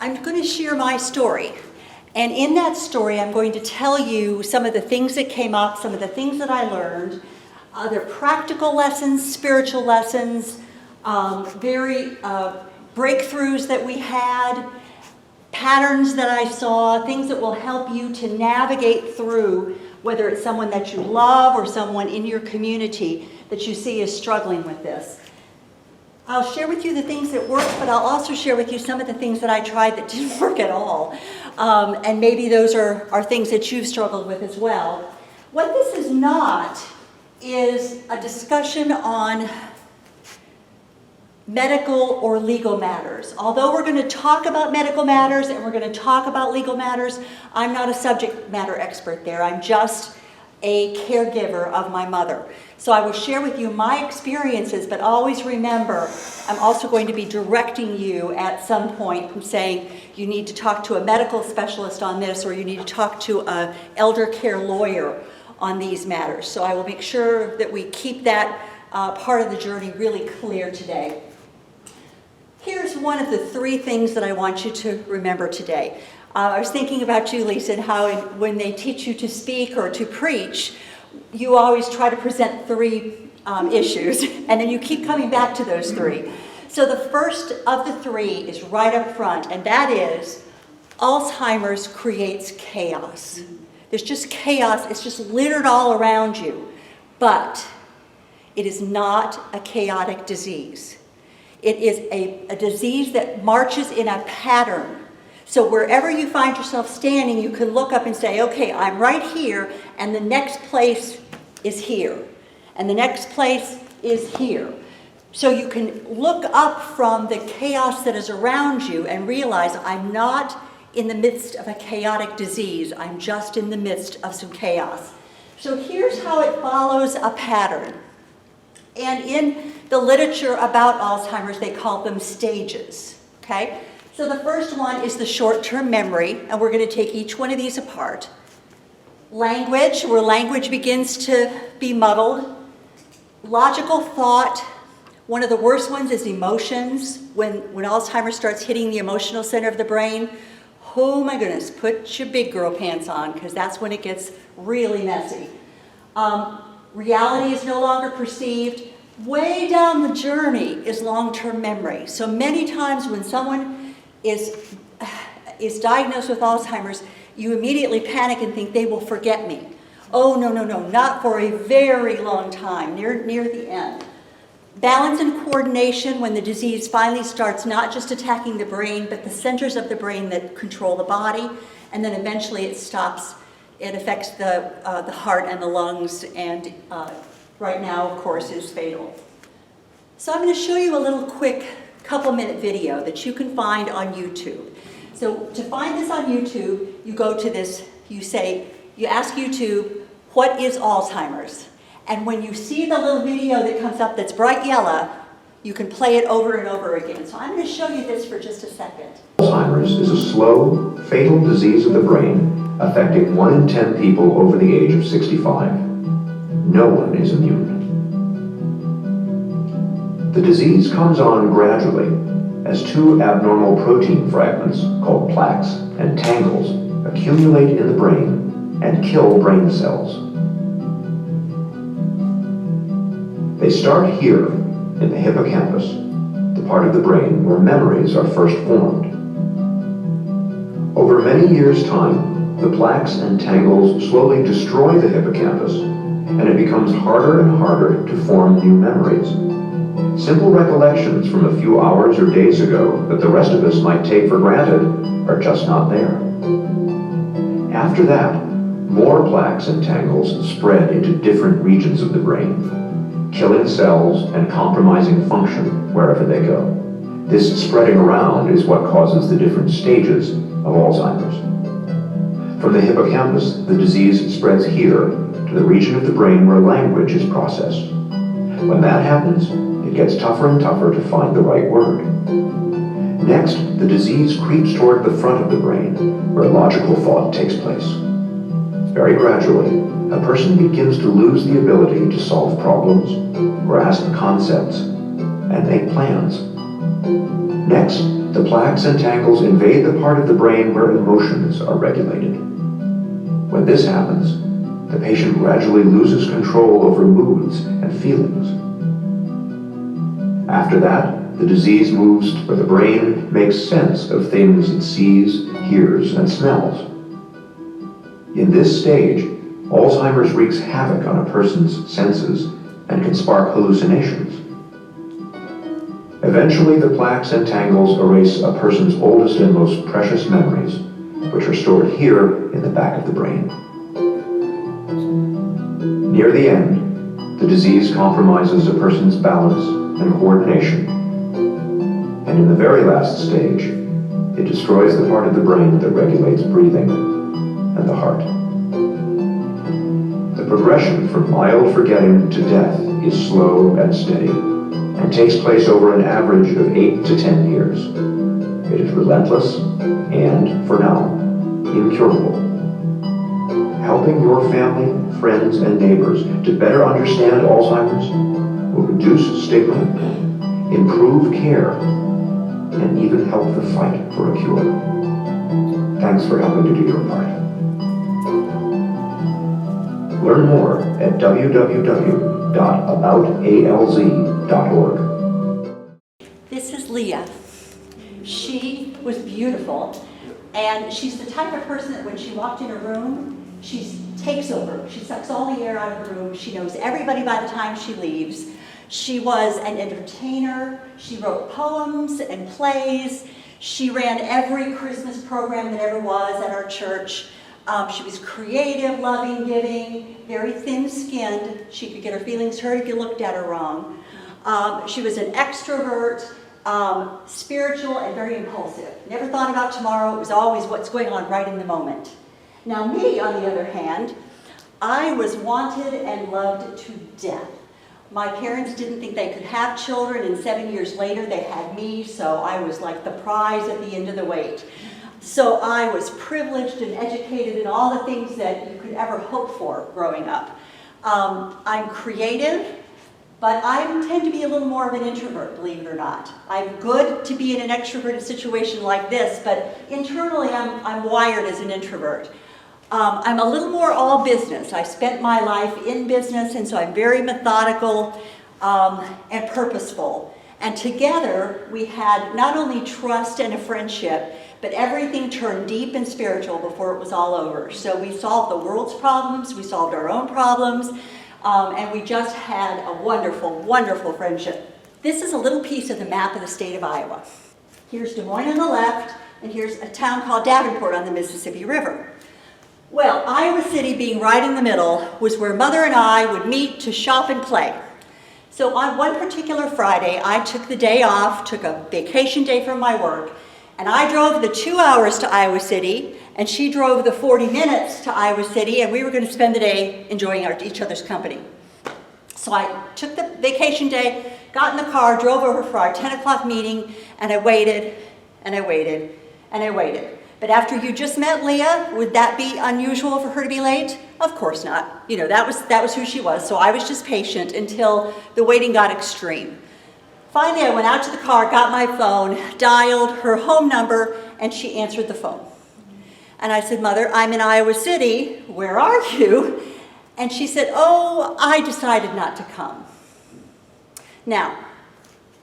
I'm going to share my story. And in that story, I'm going to tell you some of the things that came up, some of the things that I learned, other practical lessons, spiritual lessons, breakthroughs that we had, patterns that I saw, things that will help you to navigate through, whether it's someone that you love or someone in your community that you see is struggling with this. I'll share with you the things that worked, but I'll also share with you some of the things that I tried that didn't work at all. And maybe those are things that you've struggled with as well. What this is not is a discussion on medical or legal matters. Although we're going to talk about medical matters and we're going to talk about legal matters, I'm not a subject matter expert there. I'm just a caregiver of my mother. So I will share with you my experiences, but always remember, I'm also going to be directing you at some point from saying you need to talk to a medical specialist on this, or you need to talk to an elder care lawyer on these matters. So I will make sure that we keep that part of the journey really clear today. Here's one of the three things that I want you to remember today. I was thinking about you, Lisa, and how when they teach you to speak or to preach, you always try to present three issues, and then you keep coming back to those three. So the first of the three is right up front, and that is Alzheimer's creates chaos. There's just chaos. It's just littered all around you. But it is not a chaotic disease. It is a disease that marches in a pattern. So wherever you find yourself standing, you can look up and say, okay, I'm right here, and the next place is here, and the next place is here. So you can look up from the chaos that is around you and realize I'm not in the midst of a chaotic disease. I'm just in the midst of some chaos. So here's how it follows a pattern. And in the literature about Alzheimer's, they call them stages, okay? So the first one is the short-term memory, and we're going to take each one of these apart. Language, where language begins to be muddled. Logical thought. One of the worst ones is emotions. When Alzheimer's starts hitting the emotional center of the brain, oh my goodness, put your big girl pants on, because that's when it gets really messy. Reality is no longer perceived. Way down the journey is long-term memory. So many times when someone is diagnosed with Alzheimer's, you immediately panic and think they will forget me. Oh, no, not for a very long time, near the end. Balance and coordination, when the disease finally starts not just attacking the brain, but the centers of the brain that control the body, and then eventually it stops. It affects the heart and the lungs, and right now, of course, is fatal. So I'm going to show you a little quick couple-minute video that you can find on YouTube. So to find this on YouTube, you go to this, you ask YouTube, what is Alzheimer's? And when you see the little video that comes up that's bright yellow, you can play it over and over again. So I'm going to show you this for just a second. Alzheimer's is a slow, fatal disease of the brain affecting 1 in 10 people over the age of 65. No one is immune. The disease comes on gradually as 2 abnormal protein fragments called plaques and tangles accumulate in the brain and kill brain cells. They start here in the hippocampus, the part of the brain where memories are first formed. Over many years' time, the plaques and tangles slowly destroy the hippocampus, and it becomes harder and harder to form new memories. Simple recollections from a few hours or days ago that the rest of us might take for granted are just not there. After that, more plaques and tangles spread into different regions of the brain, killing cells and compromising function wherever they go. This spreading around is what causes the different stages of Alzheimer's. From the hippocampus, the disease spreads here to the region of the brain where language is processed. When that happens, it gets tougher and tougher to find the right word. Next, the disease creeps toward the front of the brain, where logical thought takes place. Very gradually, a person begins to lose the ability to solve problems, grasp concepts, and make plans. Next, the plaques and tangles invade the part of the brain where emotions are regulated. When this happens, the patient gradually loses control over moods and feelings. After that, the disease moves to where the brain makes sense of things it sees, hears, and smells. In this stage, Alzheimer's wreaks havoc on a person's senses and can spark hallucinations. Eventually, the plaques and tangles erase a person's oldest and most precious memories, which are stored here in the back of the brain. Near the end, the disease compromises a person's balance and coordination. And in the very last stage, it destroys the part of the brain that regulates breathing and the heart. The progression from mild forgetting to death is slow and steady, and takes place over an average of 8 to 10 years. It is relentless and, for now, incurable. Helping your family, friends, and neighbors to better understand Alzheimer's will reduce stigma, improve care, and even help the fight for a cure. Thanks for helping to do your part. Learn more at www.aboutalz.org. This is Leah. She was beautiful, and she's the type of person that when she walked in a room, she takes over. She sucks all the air out of the room. She knows everybody by the time she leaves. She was an entertainer. She wrote poems and plays. She ran every Christmas program that ever was at our church. She was creative, loving, giving, very thin-skinned. She could get her feelings hurt if you looked at her wrong. She was an extrovert, spiritual, and very impulsive. Never thought about tomorrow. It was always what's going on right in the moment. Now me, on the other hand, I was wanted and loved to death. My parents didn't think they could have children, and 7 years later they had me, so I was like the prize at the end of the wait. So I was privileged and educated in all the things that you could ever hope for growing up. I'm creative, but I tend to be a little more of an introvert, believe it or not. I'm good to be in an extroverted situation like this, but internally I'm wired as an introvert. I'm a little more all business. I spent my life in business, and so I'm very methodical and purposeful. And together we had not only trust and a friendship, but everything turned deep and spiritual before it was all over. So we solved the world's problems, we solved our own problems, and we just had a wonderful, wonderful friendship. This is a little piece of the map of the state of Iowa. Here's Des Moines on the left, and here's a town called Davenport on the Mississippi River. Well, Iowa City, being right in the middle, was where Mother and I would meet to shop and play. So on one particular Friday, I took the day off, took a vacation day from my work, and I drove the 2 hours to Iowa City, and she drove the 40 minutes to Iowa City, and we were going to spend the day enjoying each other's company. So I took the vacation day, got in the car, drove over for our 10 o'clock meeting, and I waited, and I waited, and I waited. But after you just met Leah, would that be unusual for her to be late? Of course not. You know, that was who she was, so I was just patient until the waiting got extreme. Finally, I went out to the car, got my phone, dialed her home number, and she answered the phone. And I said, Mother, I'm in Iowa City. Where are you? And she said, oh, I decided not to come. Now,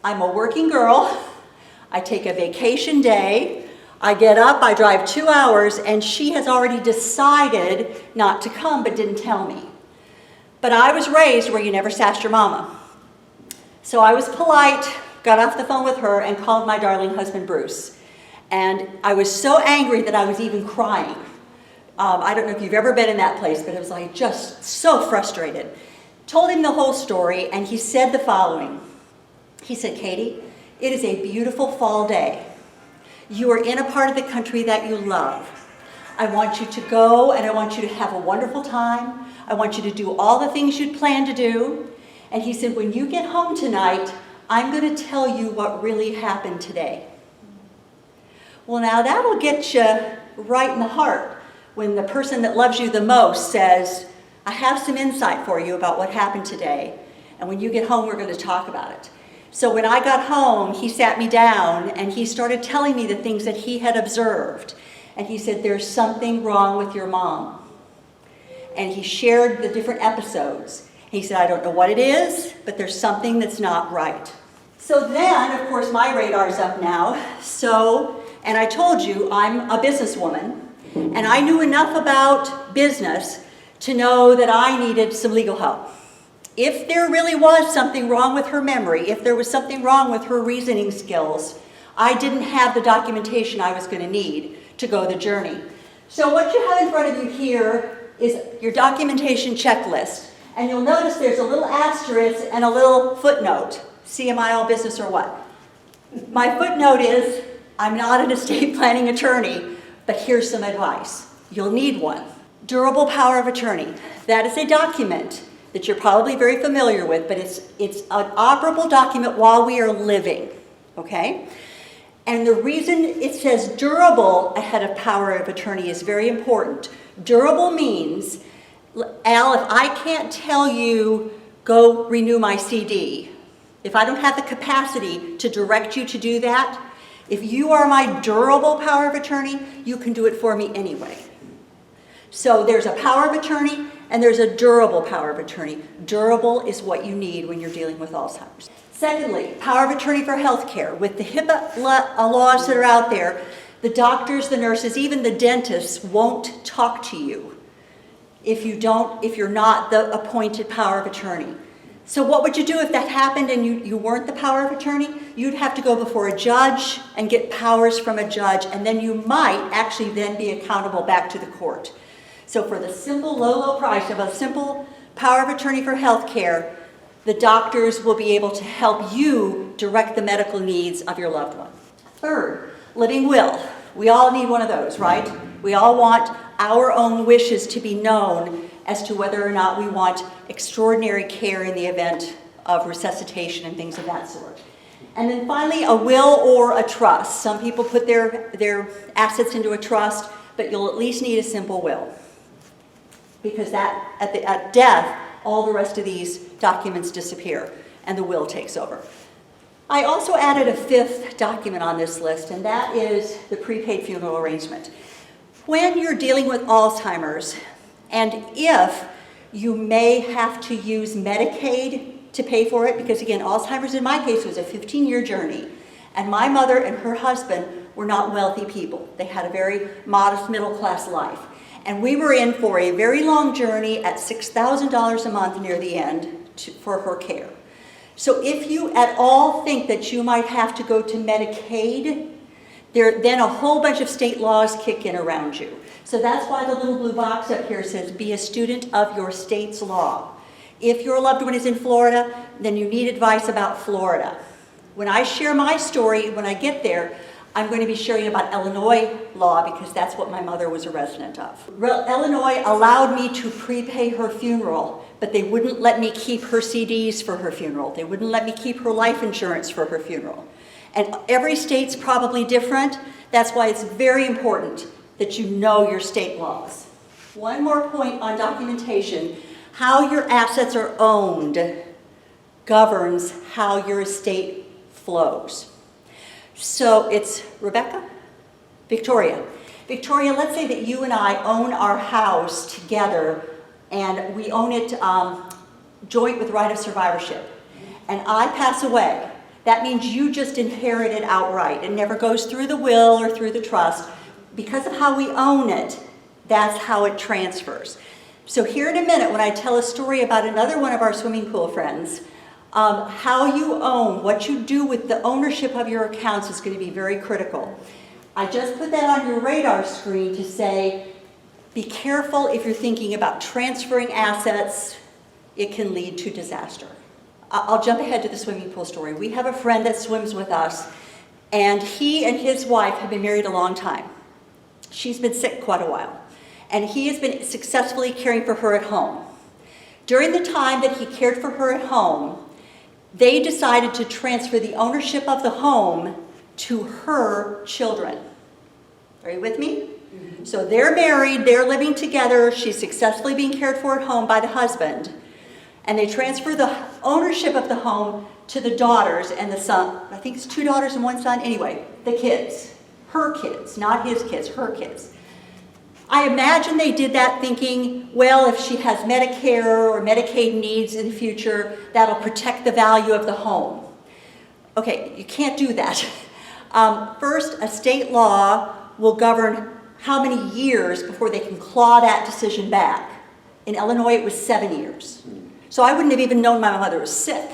I'm a working girl. I take a vacation day. I get up, I drive 2 hours, and she has already decided not to come but didn't tell me. But I was raised where you never sassed your mama. So I was polite, got off the phone with her, and called my darling husband, Bruce. And I was so angry that I was even crying. I don't know if you've ever been in that place, but it was like just so frustrated. Told him the whole story, and he said the following. He said, Katy, it is a beautiful fall day. You are in a part of the country that you love. I want you to go, and I want you to have a wonderful time. I want you to do all the things you'd planned to do. And he said, when you get home tonight, I'm going to tell you what really happened today. Well, now that'll get you right in the heart when the person that loves you the most says, I have some insight for you about what happened today. And when you get home, we're going to talk about it. So when I got home, he sat me down and he started telling me the things that he had observed. And he said, there's something wrong with your mom. And he shared the different episodes. He said, I don't know what it is, but there's something that's not right. So then, of course, my radar's up now. And I told you, I'm a businesswoman, and I knew enough about business to know that I needed some legal help. If there really was something wrong with her memory, if there was something wrong with her reasoning skills, I didn't have the documentation I was going to need to go the journey. So what you have in front of you here is your documentation checklist. And you'll notice there's a little asterisk and a little footnote. See, am I all business or what? My footnote is, I'm not an estate planning attorney, but here's some advice. You'll need one. Durable power of attorney. That is a document that you're probably very familiar with, but it's an operable document while we are living, okay? And the reason it says durable ahead of power of attorney is very important. Durable means, Al, if I can't tell you, go renew my CD, if I don't have the capacity to direct you to do that, if you are my durable power of attorney, you can do it for me anyway. So there's a power of attorney and there's a durable power of attorney. Durable is what you need when you're dealing with Alzheimer's. Secondly, power of attorney for healthcare. With the HIPAA laws that are out there, the doctors, the nurses, even the dentists won't talk to you if you're not the appointed power of attorney. So what would you do if that happened and you weren't the power of attorney? You'd have to go before a judge and get powers from a judge, and then you might actually then be accountable back to the court. So for the simple low price of a simple power of attorney for health care, the doctors will be able to help you direct the medical needs of your loved one. Third, living will. We all need one of those, right? We all want our own wishes to be known as to whether or not we want extraordinary care in the event of resuscitation and things of that sort. And then finally, a will or a trust. Some people put their assets into a trust, but you'll at least need a simple will. Because at death, all the rest of these documents disappear and the will takes over. I also added a fifth document on this list, and that is the prepaid funeral arrangement. When you're dealing with Alzheimer's, and if you may have to use Medicaid to pay for it, because again, Alzheimer's in my case was a 15-year journey, and my mother and her husband were not wealthy people. They had a very modest middle-class life. And we were in for a very long journey at $6,000 a month near the end for her care. So if you at all think that you might have to go to Medicaid, then a whole bunch of state laws kick in around you. So that's why the little blue box up here says, be a student of your state's law. If your loved one is in Florida, then you need advice about Florida. When I share my story, when I get there, I'm going to be sharing about Illinois law because that's what my mother was a resident of. Illinois allowed me to prepay her funeral, but they wouldn't let me keep her CDs for her funeral. They wouldn't let me keep her life insurance for her funeral. And every state's probably different. That's why it's very important that you know your state laws. One more point on documentation. How your assets are owned governs how your estate flows. So it's Rebecca? Victoria. Victoria, let's say that you and I own our house together and we own it joint with right of survivorship. And I pass away. That means you just inherit it outright. It never goes through the will or through the trust. Because of how we own it, that's how it transfers. So here in a minute, when I tell a story about another one of our swimming pool friends, how you own, what you do with the ownership of your accounts is going to be very critical. I just put that on your radar screen to say, be careful if you're thinking about transferring assets. It can lead to disaster. I'll jump ahead to the swimming pool story. We have a friend that swims with us, and he and his wife have been married a long time. She's been sick quite a while, and he has been successfully caring for her at home. During the time that he cared for her at home, they decided to transfer the ownership of the home to her children. Are you with me? Mm-hmm. So they're married, they're living together, she's successfully being cared for at home by the husband, and they transfer the ownership of the home to the daughters and the son. I think it's 2 daughters and 1 son. Anyway, the kids. Her kids, not his kids, her kids. I imagine they did that thinking, well, if she has Medicare or Medicaid needs in the future, that'll protect the value of the home. Okay, you can't do that. First, a state law will govern how many years before they can claw that decision back. In Illinois, it was 7 years. So I wouldn't have even known my mother was sick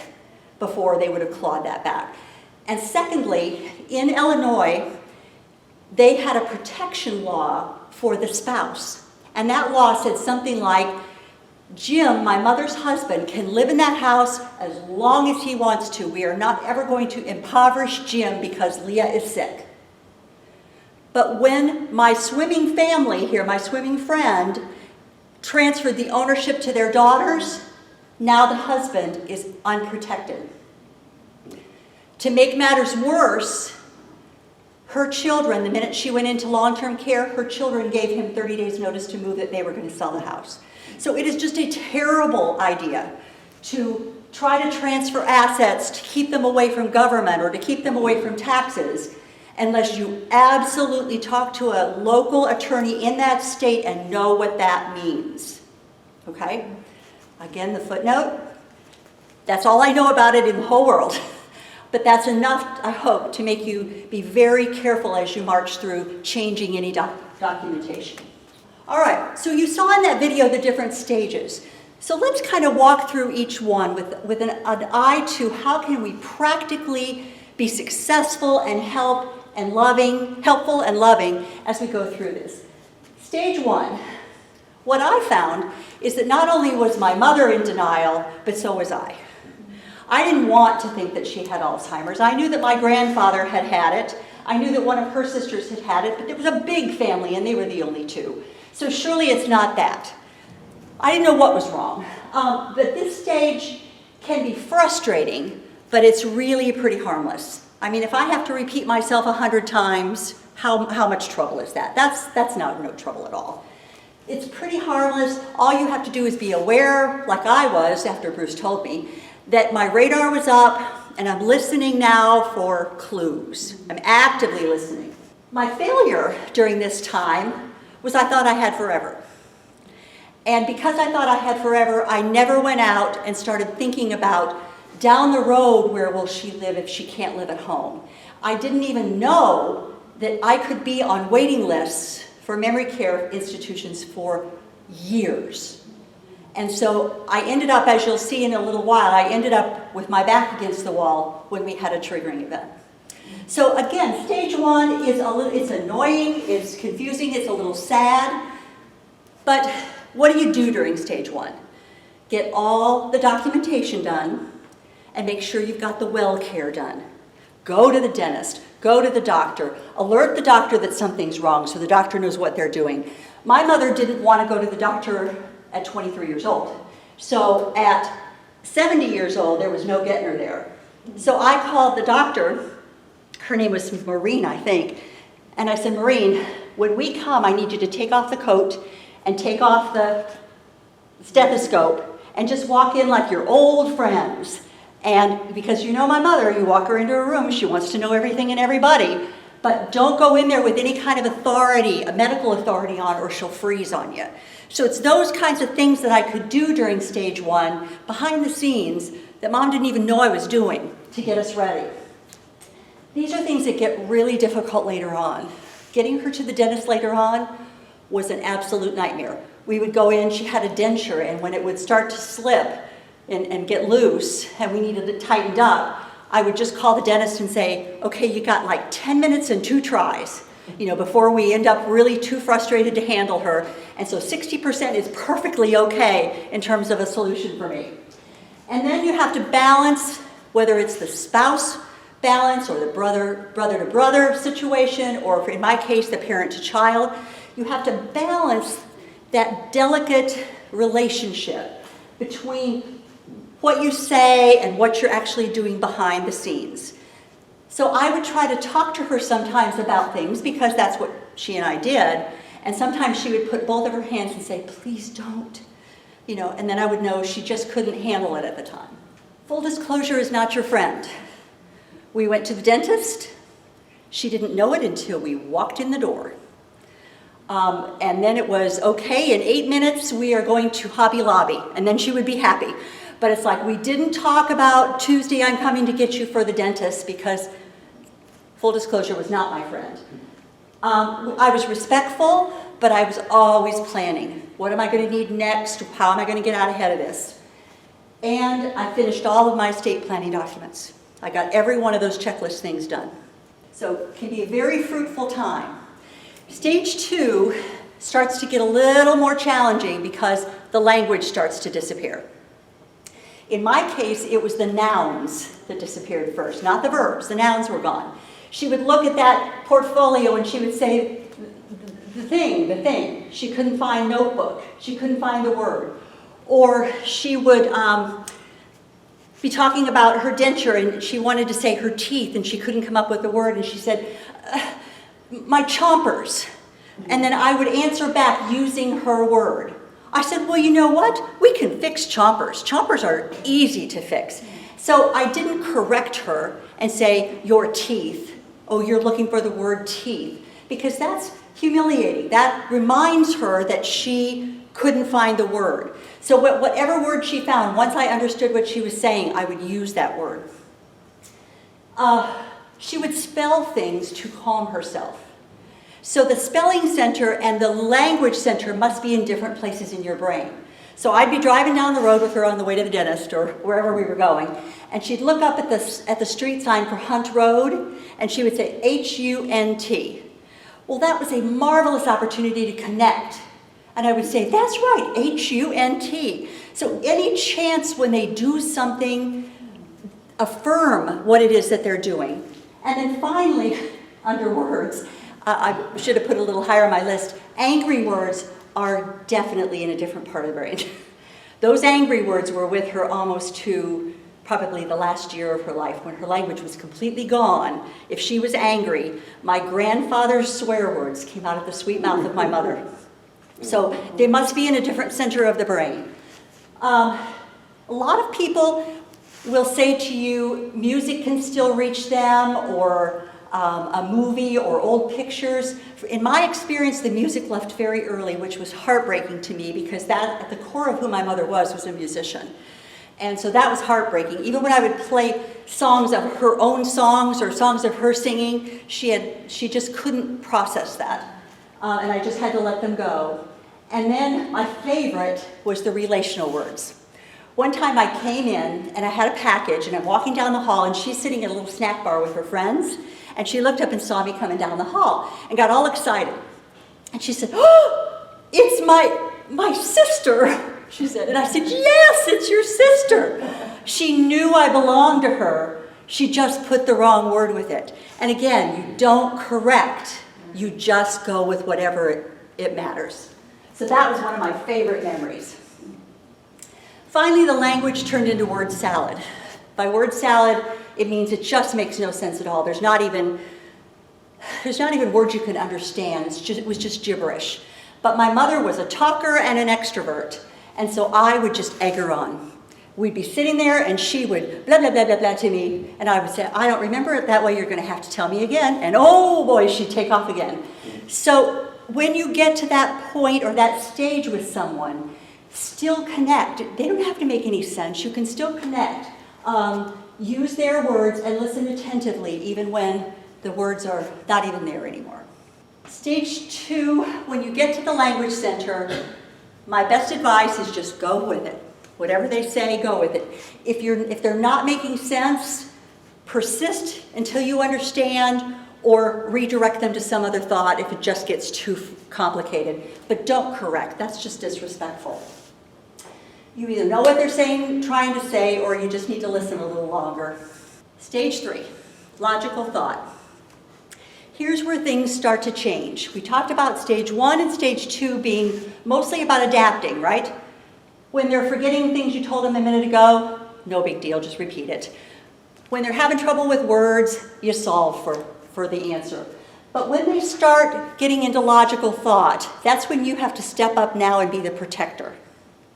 before they would have clawed that back. And secondly, in Illinois, they had a protection law for the spouse. And that law said something like, Jim, my mother's husband, can live in that house as long as he wants to. We are not ever going to impoverish Jim because Leah is sick. But when my swimming family here, my swimming friend, transferred the ownership to their daughters, now the husband is unprotected. To make matters worse, her children, the minute she went into long-term care, her children gave him 30 days notice to move that they were going to sell the house. So it is just a terrible idea to try to transfer assets to keep them away from government or to keep them away from taxes unless you absolutely talk to a local attorney in that state and know what that means. Okay? Again, the footnote. That's all I know about it in the whole world. But that's enough, I hope, to make you be very careful as you march through changing any documentation. All right, so you saw in that video the different stages. So let's kind of walk through each one with an eye to how can we practically be successful and helpful and loving as we go through this. Stage 1. What I found is that not only was my mother in denial, but so was I. I didn't want to think that she had Alzheimer's. I knew that my grandfather had had it. I knew that one of her sisters had had it, but it was a big family and they were the only 2. So surely it's not that. I didn't know what was wrong. But this stage can be frustrating, but it's really pretty harmless. I mean, if I have to repeat myself 100 times, how much trouble is that? That's not no trouble at all. It's pretty harmless. All you have to do is be aware, like I was after Bruce told me, that my radar was up and I'm listening now for clues. I'm actively listening. My failure during this time was I thought I had forever. And because I thought I had forever, I never went out and started thinking about down the road, where will she live if she can't live at home? I didn't even know that I could be on waiting lists for memory care institutions for years. And so I ended up, as you'll see in a little while, I ended up with my back against the wall when we had a triggering event. So again, stage 1 is it's annoying, it's confusing, it's a little sad. But what do you do during stage 1? Get all the documentation done and make sure you've got the well care done. Go to the dentist, go to the doctor, alert the doctor that something's wrong so the doctor knows what they're doing. My mother didn't want to go to the doctor at 23 years old. So at 70 years old, there was no getting her there. So I called the doctor, her name was Maureen, I think, and I said, Maureen, when we come, I need you to take off the coat and take off the stethoscope and just walk in like your old friends. And because you know my mother, you walk her into a room, she wants to know everything and everybody, but don't go in there with any kind of authority, a medical authority on, or she'll freeze on you. So it's those kinds of things that I could do during stage 1, behind the scenes, that Mom didn't even know I was doing to get us ready. These are things that get really difficult later on. Getting her to the dentist later on was an absolute nightmare. We would go in, she had a denture, and when it would start to slip and get loose, and we needed it tightened up, I would just call the dentist and say, okay, you got like 10 minutes and 2 tries, before we end up really too frustrated to handle her. And so 60% is perfectly okay in terms of a solution for me. And then you have to balance, whether it's the spouse balance or the brother-to-brother situation, or in my case, the parent-to-child, you have to balance that delicate relationship between what you say and what you're actually doing behind the scenes. So I would try to talk to her sometimes about things because that's what she and I did. And sometimes she would put both of her hands and say, please don't. And then I would know she just couldn't handle it at the time. Full disclosure is not your friend. We went to the dentist. She didn't know it until we walked in the door. And then it was, okay, in 8 minutes we are going to Hobby Lobby, and then she would be happy. But it's like, we didn't talk about Tuesday I'm coming to get you for the dentist, because full disclosure was not my friend. I was respectful, but I was always planning. What am I going to need next? How am I going to get out ahead of this? And I finished all of my estate planning documents. I got every one of those checklist things done. So it can be a very fruitful time. Stage 2 starts to get a little more challenging because the language starts to disappear. In my case, it was the nouns that disappeared first, not the verbs. The nouns were gone. She would look at that portfolio and she would say, the thing. She couldn't find notebook. She couldn't find the word. Or she would be talking about her denture and she wanted to say her teeth and she couldn't come up with the word, and she said, my chompers. And then I would answer back using her word. I said, well, you know what? We can fix chompers. Chompers are easy to fix. So I didn't correct her and say, your teeth. Oh, you're looking for the word teeth. Because that's humiliating. That reminds her that she couldn't find the word. So whatever word she found, once I understood what she was saying, I would use that word. She would spell things to calm herself. So the spelling center and the language center must be in different places in your brain. So I'd be driving down the road with her on the way to the dentist or wherever we were going, and she'd look up at the street sign for Hunt Road, and she would say H-U-N-T. Well, that was a marvelous opportunity to connect. And I would say, that's right, H-U-N-T. So any chance when they do something, affirm what it is that they're doing. And then finally, under words, I should have put a little higher on my list, angry words are definitely in a different part of the brain. Those angry words were with her almost to probably the last year of her life, when her language was completely gone. If she was angry, my grandfather's swear words came out of the sweet mouth of my mother. So they must be in a different center of the brain. A lot of people will say to you, music can still reach them, or a movie or old pictures. In my experience, the music left very early, which was heartbreaking to me, because that, at the core of who my mother was a musician. And so that was heartbreaking. Even when I would play songs of her own songs or songs of her singing, she just couldn't process that. And I just had to let them go. And then my favorite was the relational words. One time I came in and I had a package, and I'm walking down the hall, and she's sitting at a little snack bar with her friends, and she looked up and saw me coming down the hall and got all excited. And she said, oh, it's my sister, she said. And I said, yes, it's your sister. She knew I belonged to her. She just put the wrong word with it. And again, you don't correct. You just go with whatever it matters. So that was one of my favorite memories. Finally, the language turned into word salad. By word salad, it means it just makes no sense at all. There's not even words you can understand. It was just gibberish. But my mother was a talker and an extrovert, and so I would just egg her on. We'd be sitting there, and she would blah, blah, blah, blah, blah to me, and I would say, I don't remember it that way, you're going to have to tell me again. And oh boy, she'd take off again. So when you get to that point or that stage with someone, still connect. They don't have to make any sense. You can still connect. Use their words and listen attentively, even when the words are not even there anymore. Stage 2, when you get to the language center, my best advice is just go with it. Whatever they say, go with it. If they're not making sense, persist until you understand, or redirect them to some other thought if it just gets too complicated. But don't correct. That's just disrespectful. You either know what they're trying to say, or you just need to listen a little longer. Stage 3, logical thought. Here's where things start to change. We talked about stage 1 and stage 2 being mostly about adapting, right? When they're forgetting things you told them a minute ago, no big deal, just repeat it. When they're having trouble with words, you solve for the answer. But when they start getting into logical thought, that's when you have to step up now and be the protector.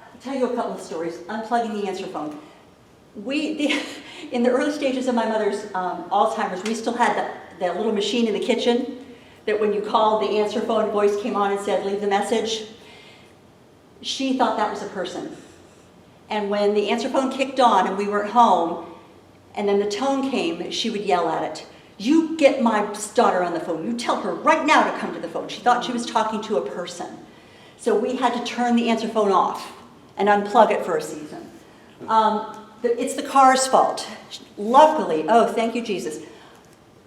I'll tell you a couple of stories. Unplugging the answer phone. In the early stages of my mother's Alzheimer's, we still had that little machine in the kitchen that when you called, the answer phone voice came on and said, leave the message. She thought that was a person. And when the answer phone kicked on and we weren't home, and then the tone came, she would yell at it. You get my daughter on the phone. You tell her right now to come to the phone. She thought she was talking to a person. So we had to turn the answer phone off and unplug it for a season. It's the car's fault. Luckily, oh, thank you, Jesus,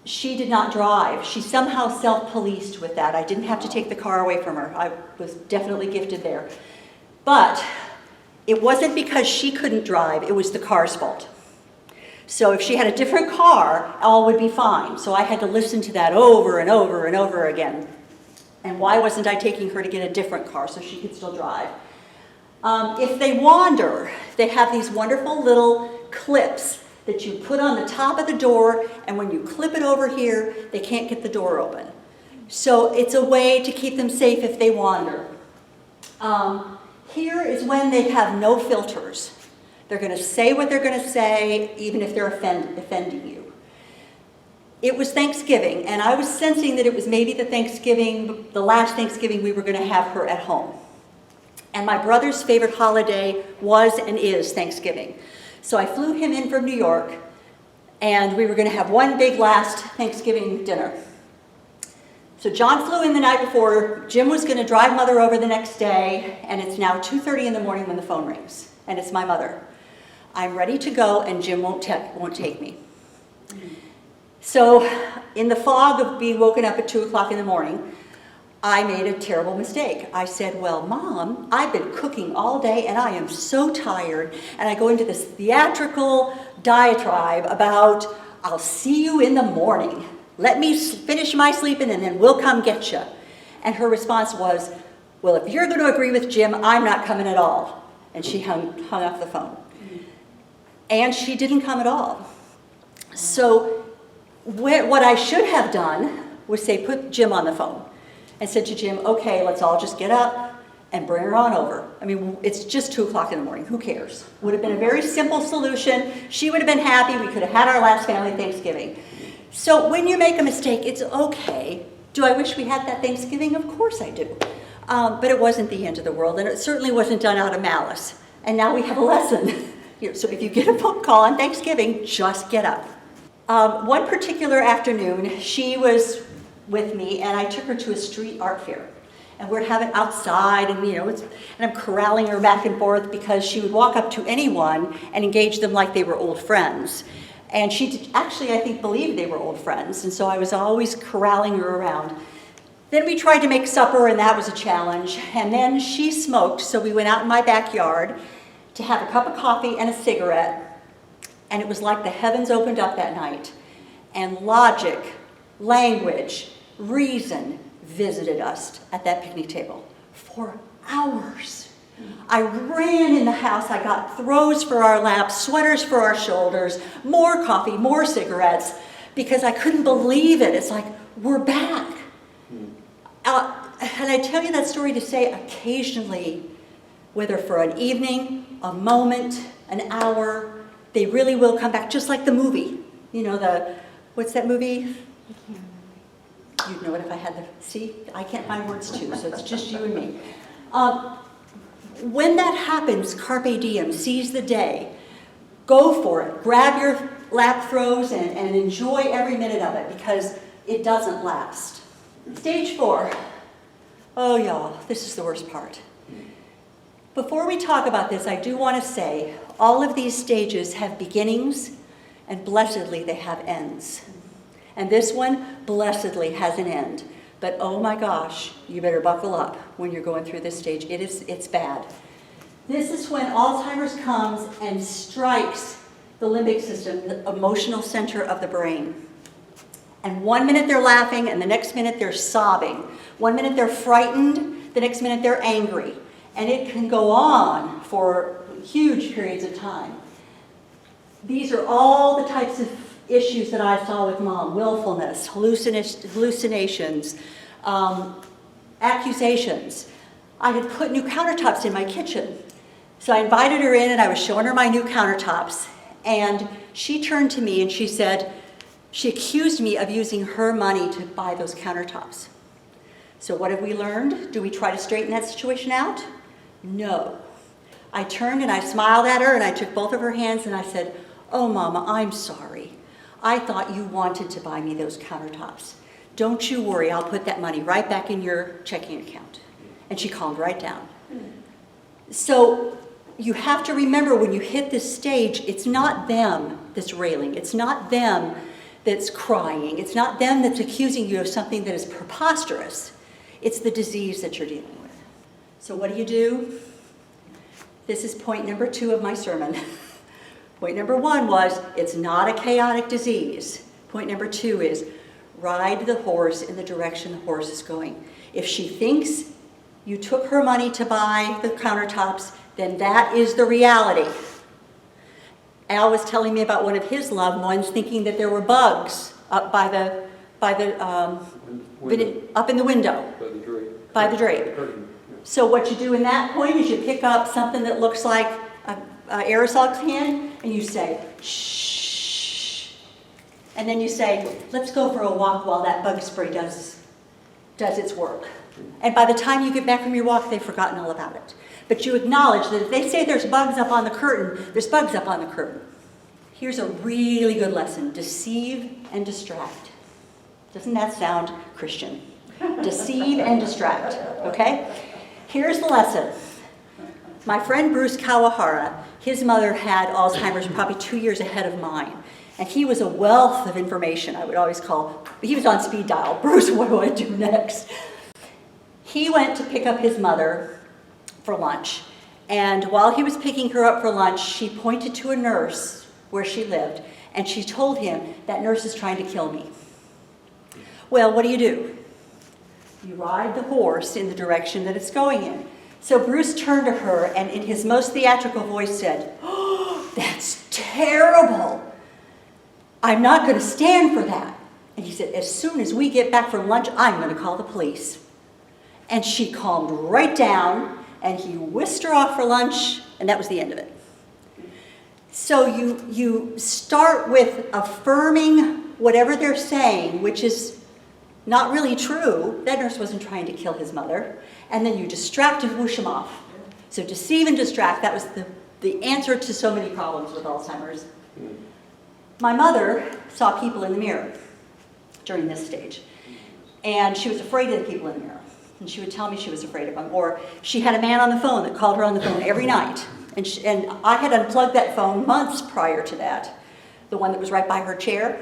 she did not drive. She somehow self-policed with that. I didn't have to take the car away from her. I was definitely gifted there. But it wasn't because she couldn't drive, it was the car's fault. So if she had a different car, all would be fine. So I had to listen to that over and over and over again. And why wasn't I taking her to get a different car so she could still drive? If they wander, they have these wonderful little clips that you put on the top of the door, and when you clip it over here, they can't get the door open. So it's a way to keep them safe if they wander. Here is when they have no filters. They're going to say what they're going to say, even if they're offending you. It was Thanksgiving, and I was sensing that it was maybe the last Thanksgiving we were going to have her at home. And my brother's favorite holiday was and is Thanksgiving. So I flew him in from New York, and we were going to have one big last Thanksgiving dinner. So John flew in the night before. Jim was going to drive Mother over the next day, and it's now 2:30 in the morning when the phone rings, and it's my mother. I'm ready to go, and Jim won't take me. So in the fog of being woken up at 2 o'clock in the morning, I made a terrible mistake. I said, well, Mom, I've been cooking all day and I am so tired. And I go into this theatrical diatribe about, I'll see you in the morning. Let me finish my sleeping and then we'll come get you. And her response was, well, if you're going to agree with Jim, I'm not coming at all. And she hung up the phone. And she didn't come at all. So what I should have done was say, put Jim on the phone. And said to Jim, okay, let's all just get up and bring her on over. I mean, it's just 2 o'clock in the morning. Who cares? Would have been a very simple solution. She would have been happy. We could have had our last family Thanksgiving. So when you make a mistake, it's okay. Do I wish we had that Thanksgiving? Of course I do. But it wasn't the end of the world, and it certainly wasn't done out of malice. And now we have a lesson. So if you get a phone call on Thanksgiving, just get up. One particular afternoon, she was with me, and I took her to a street art fair. And we're having outside, and and I'm corralling her back and forth because she would walk up to anyone and engage them like they were old friends. And she actually, I think, believed they were old friends, and so I was always corralling her around. Then we tried to make supper, and that was a challenge. And then she smoked, so we went out in my backyard to have a cup of coffee and a cigarette. And it was like the heavens opened up that night. And logic, language, reason visited us at that picnic table for hours. I ran in the house. I got throws for our laps, sweaters for our shoulders, more coffee, more cigarettes, because I couldn't believe it. It's like, we're back. And I tell you that story to say occasionally, whether for an evening, a moment, an hour, they really will come back, just like the movie. What's that movie? You'd know it if I had I can't find words too, so it's just you and me. When that happens, carpe diem, seize the day. Go for it. Grab your lap throws and enjoy every minute of it, because it doesn't last. Stage 4. Oh, y'all, this is the worst part. Before we talk about this, I do want to say all of these stages have beginnings, and blessedly they have ends. And this one, blessedly, has an end. But oh my gosh, you better buckle up when you're going through this stage. It's bad. This is when Alzheimer's comes and strikes the limbic system, the emotional center of the brain. And 1 minute they're laughing, and the next minute they're sobbing. 1 minute they're frightened, the next minute they're angry. And it can go on for huge periods of time. These are all the types of issues that I saw with Mom: willfulness, hallucinations, accusations. I had put new countertops in my kitchen. So I invited her in, and I was showing her my new countertops. And she turned to me and she said, she accused me of using her money to buy those countertops. So what have we learned? Do we try to straighten that situation out? No. I turned and I smiled at her and I took both of her hands and I said, "Oh, Mama, I'm sorry. I thought you wanted to buy me those countertops. Don't you worry, I'll put that money right back in your checking account." And she calmed right down. So you have to remember when you hit this stage, it's not them that's railing. It's not them that's crying. It's not them that's accusing you of something that is preposterous. It's the disease that you're dealing with. So what do? This is point number 2 of my sermon. Point number 1 was, it's not a chaotic disease. Point number 2 is, ride the horse in the direction the horse is going. If she thinks you took her money to buy the countertops, then that is the reality. Al was telling me about one of his loved ones thinking that there were bugs up up in the window, by the drape. So what you do in that point is you pick up something that looks like an aerosol can and you say, shh. And then you say, let's go for a walk while that bug spray does its work. And by the time you get back from your walk, they've forgotten all about it. But you acknowledge that if they say there's bugs up on the curtain, there's bugs up on the curtain. Here's a really good lesson. Deceive and distract. Doesn't that sound Christian? Deceive and distract, okay? Here's the lesson. My friend Bruce Kawahara, his mother had Alzheimer's probably 2 years ahead of mine. And he was a wealth of information, I would always call. He was on speed dial. Bruce, what do I do next? He went to pick up his mother for lunch. And while he was picking her up for lunch, she pointed to a nurse where she lived. And she told him, that nurse is trying to kill me. Well, what do? You ride the horse in the direction that it's going in. So Bruce turned to her and in his most theatrical voice said, "Oh, that's terrible. I'm not going to stand for that." And he said, "As soon as we get back from lunch, I'm going to call the police." And she calmed right down and he whisked her off for lunch and that was the end of it. So you start with affirming whatever they're saying, which is not really true. That nurse wasn't trying to kill his mother. And then you distract and whoosh him off. So deceive and distract, that was the answer to so many problems with Alzheimer's. My mother saw people in the mirror during this stage. And she was afraid of the people in the mirror. And she would tell me she was afraid of them. Or she had a man on the phone that called her on the phone every night. And I had unplugged that phone months prior to that, the one that was right by her chair.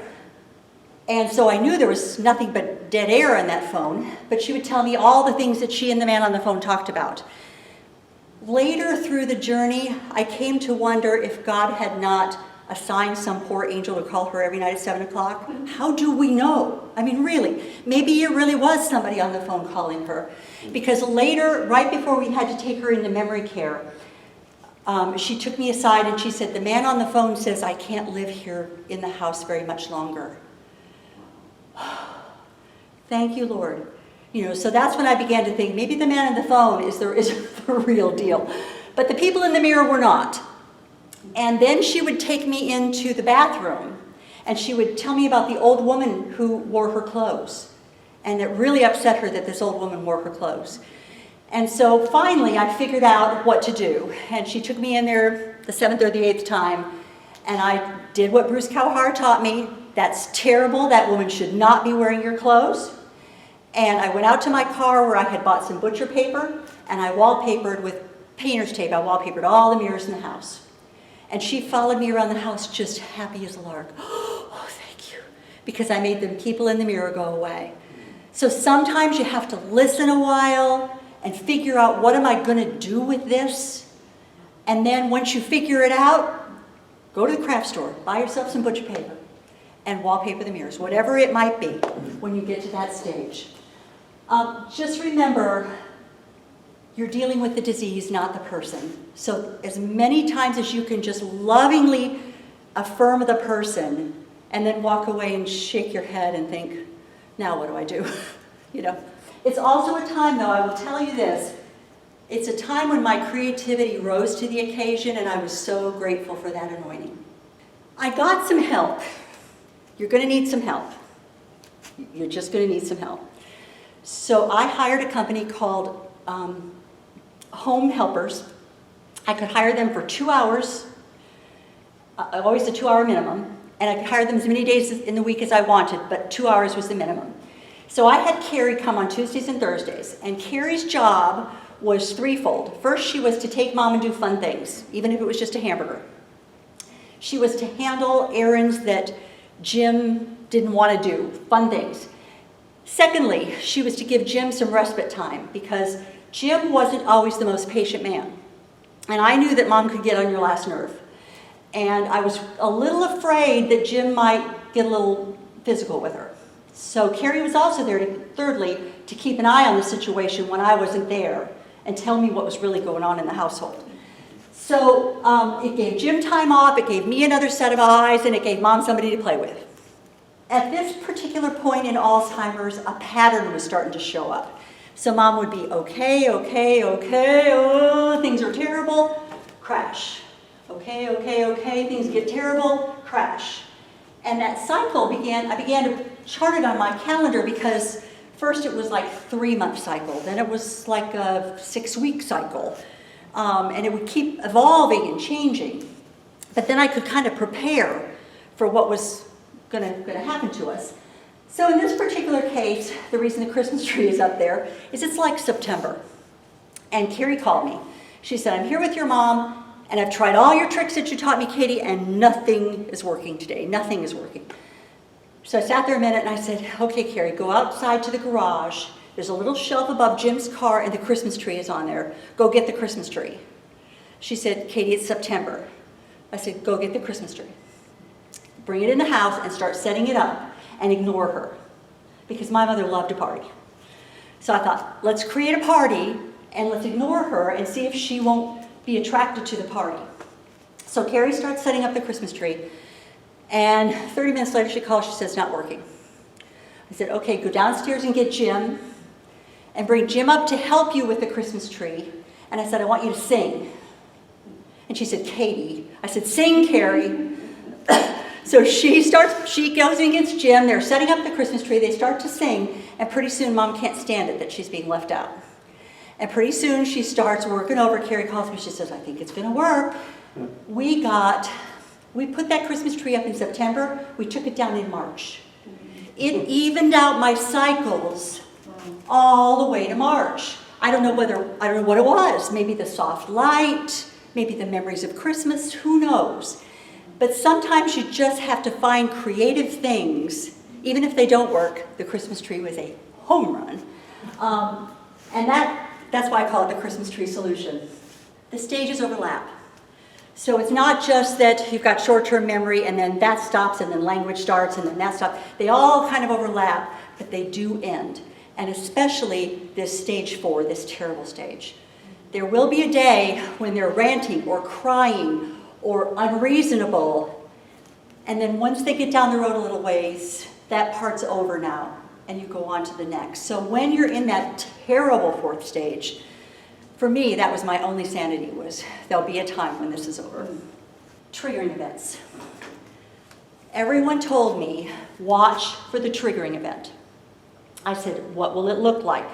And so I knew there was nothing but dead air in that phone, but she would tell me all the things that she and the man on the phone talked about. Later through the journey, I came to wonder if God had not assigned some poor angel to call her every night at 7 o'clock. How do we know? I mean, really, maybe it really was somebody on the phone calling her. Because later, right before we had to take her into memory care, she took me aside and she said, "The man on the phone says I can't live here in the house very much longer." Thank you, Lord. So that's when I began to think, maybe the man on the phone is the real deal. But the people in the mirror were not. And then she would take me into the bathroom, and she would tell me about the old woman who wore her clothes. And it really upset her that this old woman wore her clothes. And so finally, I figured out what to do. And she took me in there the 7th or the 8th time, and I did what Bruce Kawahara taught me. That's terrible. That woman should not be wearing your clothes. And I went out to my car where I had bought some butcher paper, and I wallpapered with painter's tape. I wallpapered all the mirrors in the house. And she followed me around the house just happy as a lark. "Oh, thank you." Because I made the people in the mirror go away. So sometimes you have to listen a while and figure out, what am I going to do with this? And then once you figure it out, go to the craft store, buy yourself some butcher paper, and wallpaper the mirrors, whatever it might be when you get to that stage. Just remember, you're dealing with the disease, not the person. So as many times as you can just lovingly affirm the person and then walk away and shake your head and think, now what do I do? It's also a time, though, I will tell you this, it's a time when my creativity rose to the occasion and I was so grateful for that anointing. I got some help. You're going to need some help. You're just going to need some help. So I hired a company called Home Helpers. I could hire them for 2 hours, always a 2-hour minimum, and I could hire them as many days in the week as I wanted, but 2 hours was the minimum. So I had Carrie come on Tuesdays and Thursdays, and Carrie's job was threefold. First, she was to take Mom and do fun things, even if it was just a hamburger. She was to handle errands that Jim didn't want to do, fun things. Secondly, she was to give Jim some respite time because Jim wasn't always the most patient man. And I knew that Mom could get on your last nerve. And I was a little afraid that Jim might get a little physical with her. So Carrie was also there, thirdly, to keep an eye on the situation when I wasn't there and tell me what was really going on in the household. So it gave Jim time off, it gave me another set of eyes, and it gave Mom somebody to play with. At this particular point in Alzheimer's, a pattern was starting to show up. So Mom would be okay, oh, things are terrible, crash. Okay, things get terrible, crash. And that cycle I began to chart it on my calendar because first it was like 3-month cycle, then it was like a 6-week cycle. And it would keep evolving and changing. But then I could kind of prepare for what was going to happen to us. So in this particular case, the reason the Christmas tree is up there is it's like September. And Carrie called me. She said, I'm here with your mom, and I've tried all your tricks that you taught me, Katy, and nothing is working today. Nothing is working. So I sat there a minute and I said, okay, Carrie, go outside to the garage. There's a little shelf above Jim's car and the Christmas tree is on there. Go get the Christmas tree. She said, Katy, it's September. I said, go get the Christmas tree. Bring it in the house and start setting it up and ignore her. Because my mother loved to party. So I thought, let's create a party and let's ignore her and see if she won't be attracted to the party. So Carrie starts setting up the Christmas tree. And 30 minutes later she calls, she says, it's not working. I said, okay, go downstairs and get Jim and bring Jim up to help you with the Christmas tree. And I said, I want you to sing. And she said, Katy. I said, sing, Carrie. So she goes and gets Jim. They're setting up the Christmas tree. They start to sing. And pretty soon Mom can't stand it that she's being left out. And pretty soon she starts working over. Carrie calls me. She says, I think it's going to work. We put that Christmas tree up in September. We took it down in March. It evened out my cycles all the way to March. I don't know what it was. Maybe the soft light, maybe the memories of Christmas, who knows? But sometimes you just have to find creative things, even if they don't work. The Christmas tree was a home run. And that's why I call it the Christmas tree solution. The stages overlap. So it's not just that you've got short-term memory and then that stops and then language starts and then that stops. They all kind of overlap, but they do end. And especially this stage 4, this terrible stage. There will be a day when they're ranting or crying or unreasonable. And then once they get down the road a little ways, that part's over now and you go on to the next. So when you're in that terrible 4th stage, for me, that was my only sanity, was there'll be a time when this is over. Triggering events. Everyone told me, watch for the triggering event. I said, what will it look like?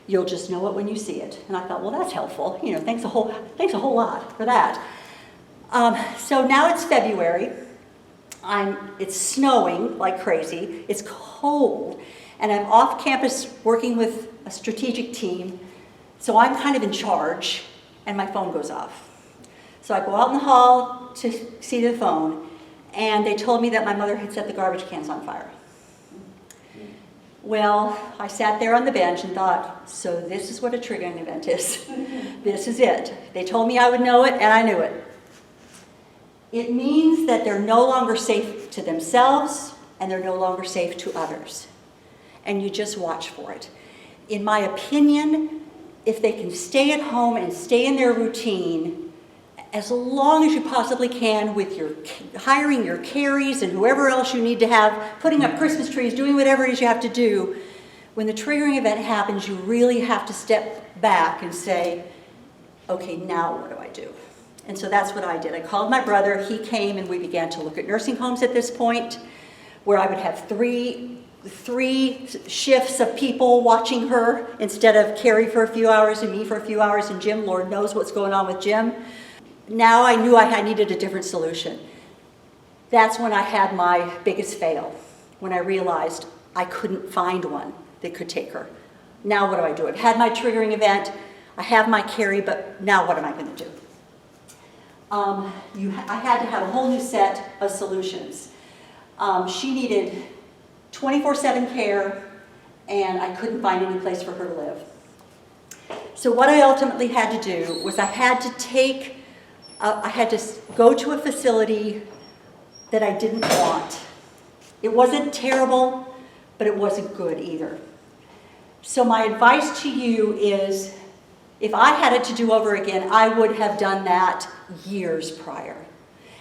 You'll just know it when you see it. And I thought, well, that's helpful. You know, thanks a whole lot for that. So now it's February. It's snowing like crazy. It's cold. And I'm off campus working with a strategic team. So I'm kind of in charge, and my phone goes off. So I go out in the hall to see the phone, and they told me that my mother had set the garbage cans on fire. Well, I sat there on the bench and thought, so this is what a triggering event is. This is it. They told me I would know it, and I knew it. It means that they're no longer safe to themselves, and they're no longer safe to others. And you just watch for it. In my opinion, if they can stay at home and stay in their routine as long as you possibly can with your hiring your carries and whoever else you need to have, putting up Christmas trees, doing whatever it is you have to do, when the triggering event happens, you really have to step back and say, okay, now what do I do? And so that's what I did. I called my brother, he came, and we began to look at nursing homes at this point, where I would have three shifts of people watching her instead of Carrie for a few hours and me for a few hours and Jim. Lord knows what's going on with Jim. Now I knew I needed a different solution. That's when I had my biggest fail, when I realized I couldn't find one that could take her. Now what do I do? I've had my triggering event, I have my Carrie, but now what am I going to do? I had to have a whole new set of solutions. She needed 24/7 care, and I couldn't find any place for her to live. So what I ultimately had to do was I had to go to a facility that I didn't want. It wasn't terrible, but it wasn't good either. So my advice to you is, if I had it to do over again, I would have done that years prior.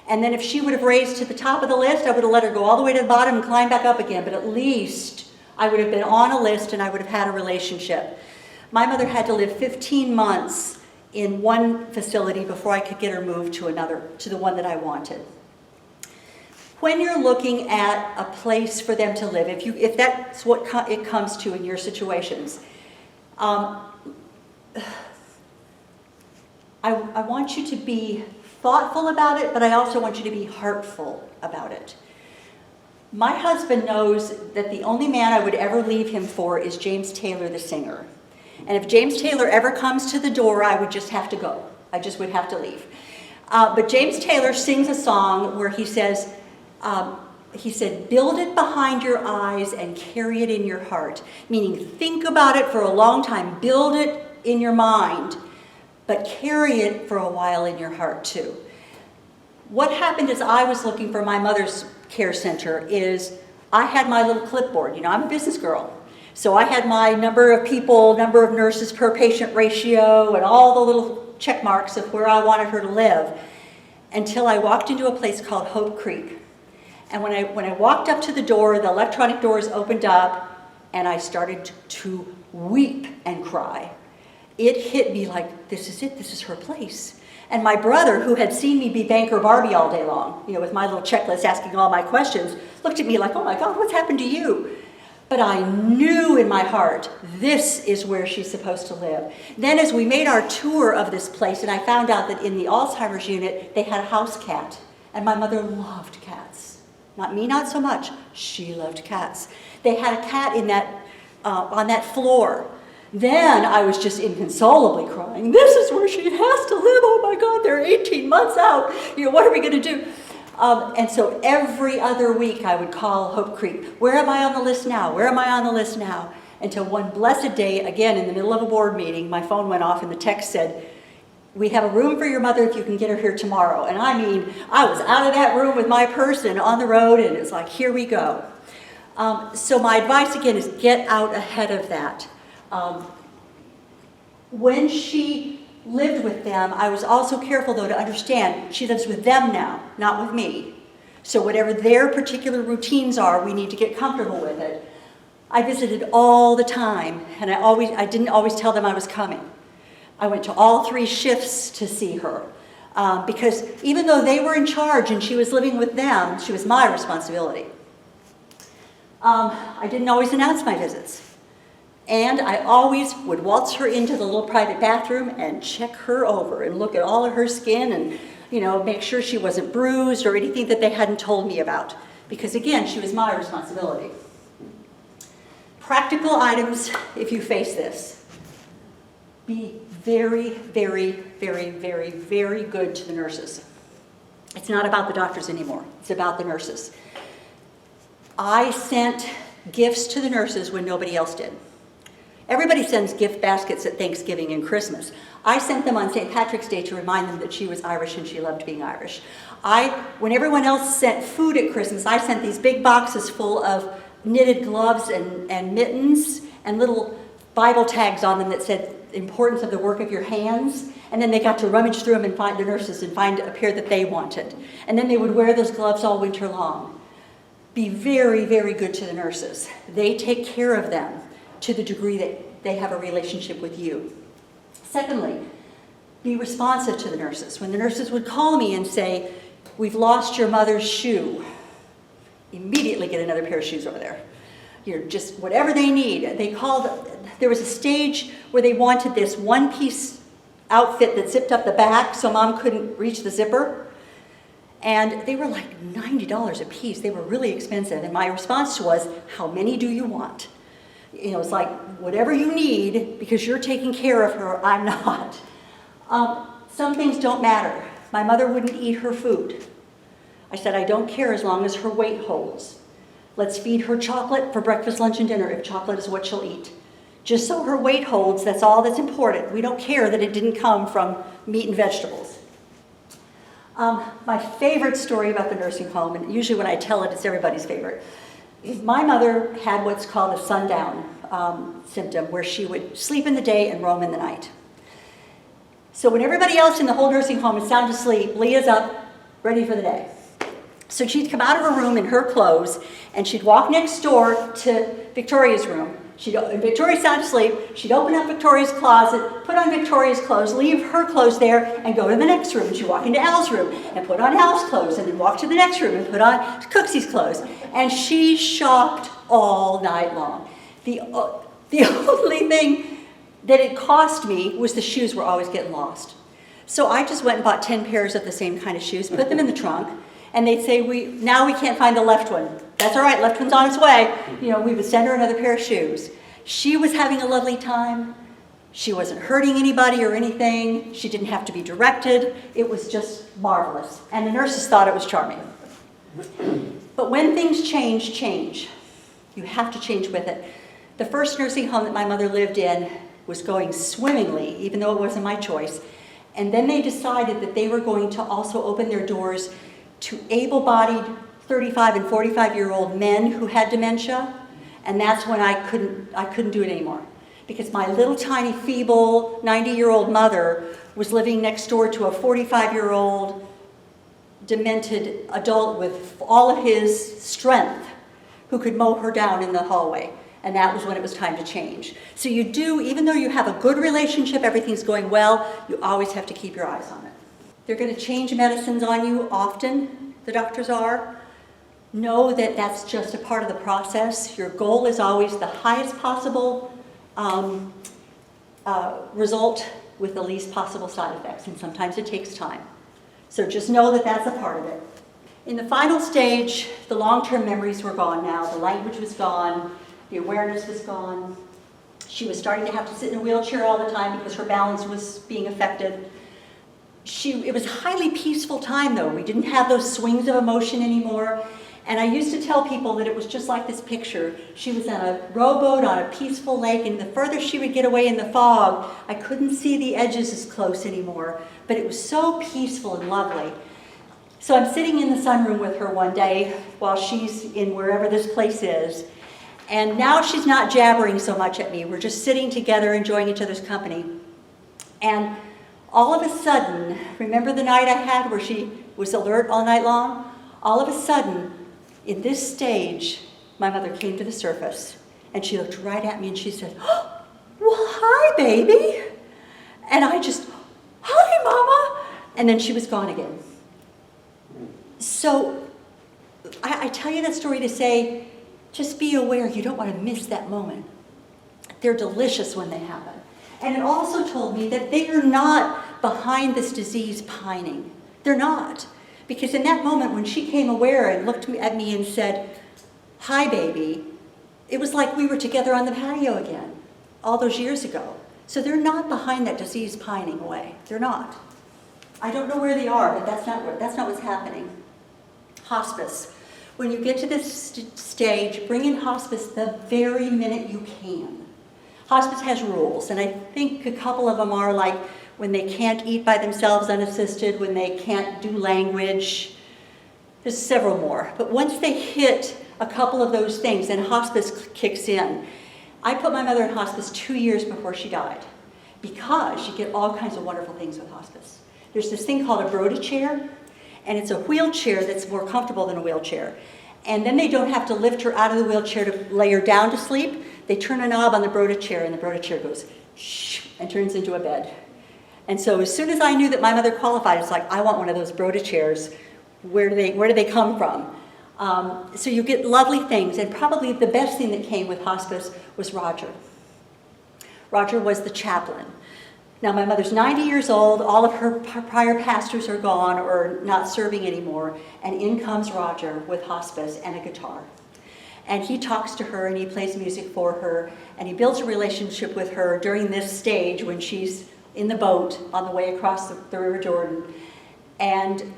And then if she would have raised to the top of the list, I would have let her go all the way to the bottom and climb back up again. But at least I would have been on a list and I would have had a relationship. My mother had to live 15 months in one facility before I could get her moved to another, to the one that I wanted. When you're looking at a place for them to live, if that's what it comes to in your situations, I want you to be thoughtful about it, but I also want you to be heartful about it. My husband knows that the only man I would ever leave him for is James Taylor, the singer. And if James Taylor ever comes to the door, I would just have to go. I just would have to leave. But James Taylor sings a song where he says, he said, build it behind your eyes and carry it in your heart. Meaning, think about it for a long time, build it in your mind, but carry it for a while in your heart too. What happened as I was looking for my mother's care center is I had my little clipboard. You know, I'm a business girl. So I had my number of people, number of nurses per patient ratio, and all the little check marks of where I wanted her to live, until I walked into a place called Hope Creek. And when I walked up to the door, the electronic doors opened up, and I started to weep and cry. It hit me like, this is it, this is her place. And my brother, who had seen me be Banker Barbie all day long, you know, with my little checklist asking all my questions, looked at me like, oh my God, what's happened to you? But I knew in my heart, this is where she's supposed to live. Then as we made our tour of this place, and I found out that in the Alzheimer's unit, they had a house cat. And my mother loved cats. Not me, not so much. She loved cats. They had a cat in that, on that floor. Then I was just inconsolably crying. This is where she has to live. Oh my God, they're 18 months out. You know, what are we going to do? And so every other week I would call Hope Creek. Where am I on the list now? Where am I on the list now? Until one blessed day, again in the middle of a board meeting, my phone went off and the text said, we have a room for your mother if you can get her here tomorrow. And I mean, I was out of that room with my purse and on the road, and it's like, here we go. So my advice again is get out ahead of that. When she lived with them, I was also careful though to understand she lives with them now, not with me. So whatever their particular routines are, we need to get comfortable with it. I visited all the time, and I didn't always tell them I was coming. I went to all 3 shifts to see her, because even though they were in charge and she was living with them, she was my responsibility. I didn't always announce my visits. And I always would waltz her into the little private bathroom and check her over and look at all of her skin and, you know, make sure she wasn't bruised or anything that they hadn't told me about. Because again, she was my responsibility. Practical items if you face this. Be very, very, very, very, very good to the nurses. It's not about the doctors anymore. It's about the nurses. I sent gifts to the nurses when nobody else did. Everybody sends gift baskets at Thanksgiving and Christmas. I sent them on St. Patrick's Day to remind them that she was Irish and she loved being Irish. When everyone else sent food at Christmas, I sent these big boxes full of knitted gloves and mittens and little Bible tags on them that said the importance of the work of your hands. And then they got to rummage through them and find the nurses and find a pair that they wanted. And then they would wear those gloves all winter long. Be very, very good to the nurses. They take care of them to the degree that they have a relationship with you. Secondly, be responsive to the nurses. When the nurses would call me and say, "We've lost your mother's shoe," immediately get another pair of shoes over there. You're just, whatever they need. There was a stage where they wanted this one-piece outfit that zipped up the back so Mom couldn't reach the zipper. And they were like $90 a piece. They were really expensive. And my response was, "How many do you want?" You know, it's like, whatever you need, because you're taking care of her, I'm not. Some things don't matter. My mother wouldn't eat her food. I said, "I don't care as long as her weight holds. Let's feed her chocolate for breakfast, lunch, and dinner if chocolate is what she'll eat. Just so her weight holds, that's all that's important. We don't care that it didn't come from meat and vegetables." My favorite story about the nursing home, and usually when I tell it, it's everybody's favorite, is my mother had what's called a sundown symptom, where she would sleep in the day and roam in the night. So when everybody else in the whole nursing home is sound asleep, Leah's up, ready for the day. So she'd come out of her room in her clothes, and she'd walk next door to Victoria's room. Victoria's sound asleep, she'd open up Victoria's closet, put on Victoria's clothes, leave her clothes there, and go to the next room. And she'd walk into Al's room and put on Al's clothes, and then walk to the next room and put on Cooksy's clothes. And she shopped all night long. The only thing that it cost me was the shoes were always getting lost. So I just went and bought 10 pairs of the same kind of shoes, put them in the trunk, and they'd say, now we can't find the left one. That's all right, left one's on its way. You know, we would send her another pair of shoes. She was having a lovely time. She wasn't hurting anybody or anything. She didn't have to be directed. It was just marvelous. And the nurses thought it was charming. But when things change. You have to change with it. The first nursing home that my mother lived in was going swimmingly, even though it wasn't my choice. And then they decided that they were going to also open their doors to able-bodied 35 and 45-year-old men who had dementia, and that's when I couldn't do it anymore, because my little tiny feeble 90-year-old mother was living next door to a 45-year-old demented adult with all of his strength who could mow her down in the hallway, and that was when it was time to change. So you do, even though you have a good relationship, everything's going well, you always have to keep your eyes on it. They're going to change medicines on you often, the doctors are. Know that that's just a part of the process. Your goal is always the highest possible result with the least possible side effects, and sometimes it takes time. So just know that that's a part of it. In the final stage, the long-term memories were gone now. The language was gone. The awareness was gone. She was starting to have to sit in a wheelchair all the time because her balance was being affected. It was a highly peaceful time, though. We didn't have those swings of emotion anymore. And I used to tell people that it was just like this picture. She was on a rowboat on a peaceful lake, and the further she would get away in the fog, I couldn't see the edges as close anymore. But it was so peaceful and lovely. So I'm sitting in the sunroom with her one day while she's in wherever this place is. And now she's not jabbering so much at me. We're just sitting together, enjoying each other's company. And all of a sudden, remember the night I had where she was alert all night long? All of a sudden, in this stage, my mother came to the surface, and she looked right at me and she said, "Oh, well, hi, baby." And I just, "Hi, Mama." And then she was gone again. So I tell you that story to say, just be aware you don't want to miss that moment. They're delicious when they happen. And it also told me that they are not behind this disease pining. They're not. Because in that moment when she came aware and looked at me and said, "Hi, baby," it was like we were together on the patio again, all those years ago. So they're not behind that disease pining away. They're not. I don't know where they are, but that's not what's happening. Hospice. When you get to this stage, bring in hospice the very minute you can. Hospice has rules, and I think a couple of them are like when they can't eat by themselves unassisted, when they can't do language. There's several more. But once they hit a couple of those things, then hospice kicks in. I put my mother in hospice 2 years before she died because you get all kinds of wonderful things with hospice. There's this thing called a Broda chair, and it's a wheelchair that's more comfortable than a wheelchair. And then they don't have to lift her out of the wheelchair to lay her down to sleep. They turn a knob on the Broda chair, and the Broda chair goes shh and turns into a bed. And so as soon as I knew that my mother qualified, it's like, I want one of those Broda chairs. Where do they come from? So you get lovely things, and probably the best thing that came with hospice was Roger. Roger was the chaplain. Now my mother's 90 years old, all of her prior pastors are gone or not serving anymore, and in comes Roger with hospice and a guitar. And he talks to her and he plays music for her, and he builds a relationship with her during this stage when she's in the boat on the way across the River Jordan. And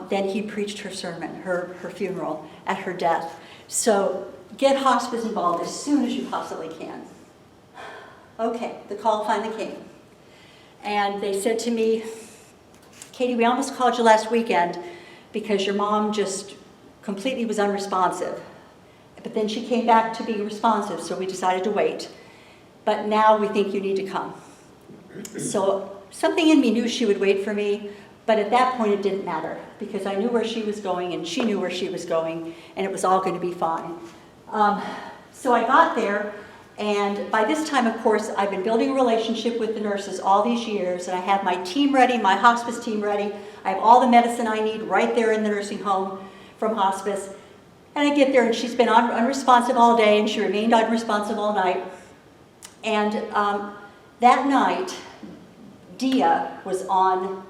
then he preached her sermon, her funeral, at her death. So get hospice involved as soon as you possibly can. Okay, the call finally came. And they said to me, Katy, we almost called you last weekend because your mom just completely was unresponsive. But then she came back to be responsive, so we decided to wait. But now we think you need to come. So something in me knew she would wait for me, but at that point it didn't matter because I knew where she was going and she knew where she was going, and it was all going to be fine. So I got there, and by this time, of course, I've been building a relationship with the nurses all these years, and I have my team ready, my hospice team ready. I have all the medicine I need right there in the nursing home from hospice. And I get there, and she's been unresponsive all day, and she remained unresponsive all night. And that night, Dia was on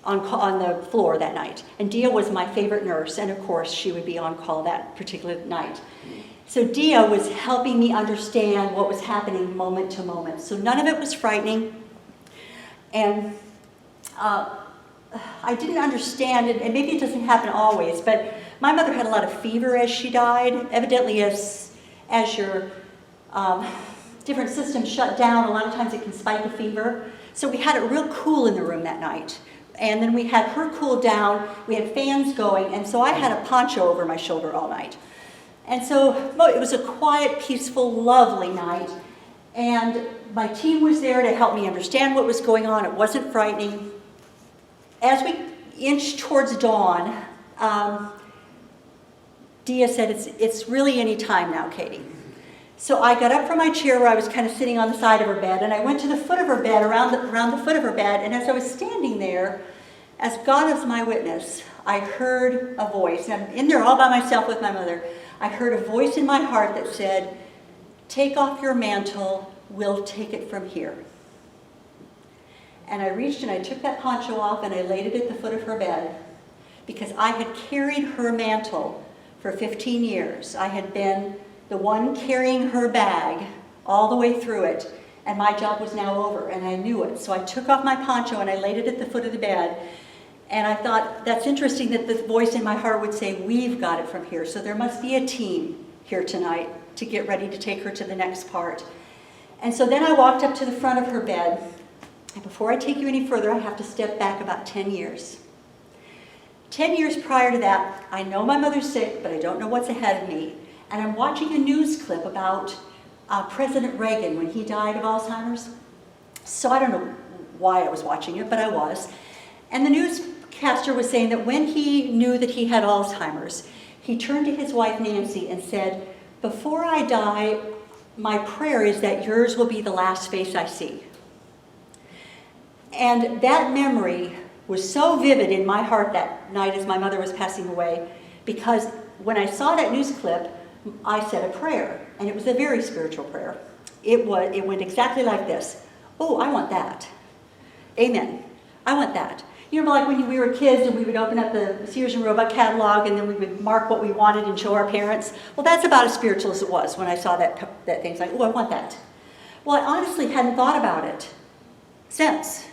the floor that night. And Dia was my favorite nurse, and of course, she would be on call that particular night. So Dia was helping me understand what was happening moment to moment. So none of it was frightening. And I didn't understand it, and maybe it doesn't happen always, but my mother had a lot of fever as she died. Evidently, as your different systems shut down, a lot of times it can spike a fever. So we had it real cool in the room that night. And then we had her cool down, we had fans going, and so I had a poncho over my shoulder all night. And so it was a quiet, peaceful, lovely night. And my team was there to help me understand what was going on. It wasn't frightening. As we inched towards dawn, Dia said, it's really any time now, Katy. So I got up from my chair where I was kind of sitting on the side of her bed, and I went to the foot of her bed, around the foot of her bed, and as I was standing there, as God is my witness, I heard a voice. And I'm in there all by myself with my mother. I heard a voice in my heart that said, take off your mantle, we'll take it from here. And I reached and I took that poncho off and I laid it at the foot of her bed because I had carried her mantle for 15 years. I had been the one carrying her bag all the way through it, and my job was now over, and I knew it. So I took off my poncho and I laid it at the foot of the bed, and I thought, that's interesting that the voice in my heart would say, we've got it from here, so there must be a team here tonight to get ready to take her to the next part. And so then I walked up to the front of her bed, and before I take you any further, I have to step back about 10 years. 10 years prior to that, I know my mother's sick, but I don't know what's ahead of me. And I'm watching a news clip about President Reagan when he died of Alzheimer's. So I don't know why I was watching it, but I was. And the newscaster was saying that when he knew that he had Alzheimer's, he turned to his wife Nancy and said, before I die, my prayer is that yours will be the last face I see. And that memory was so vivid in my heart that night as my mother was passing away, because when I saw that news clip, I said a prayer, and it was a very spiritual prayer. It went exactly like this. Oh, I want that. Amen. I want that. You know, like when we were kids and we would open up the Sears and Roebuck catalog and then we would mark what we wanted and show our parents. Well, that's about as spiritual as it was when I saw that thing. It's like, oh, I want that. Well, I honestly hadn't thought about it since.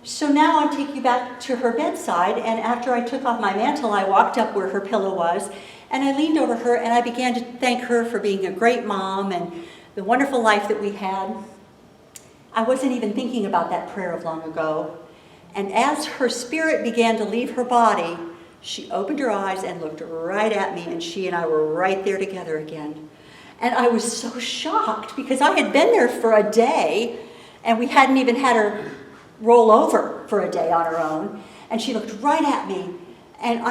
So now I'm taking you back to her bedside, and after I took off my mantle, I walked up where her pillow was, and I leaned over her and I began to thank her for being a great mom and the wonderful life that we had. I wasn't even thinking about that prayer of long ago. And as her spirit began to leave her body, she opened her eyes and looked right at me, and she and I were right there together again. And I was so shocked because I had been there for a day and we hadn't even had her roll over for a day on her own. And she looked right at me, and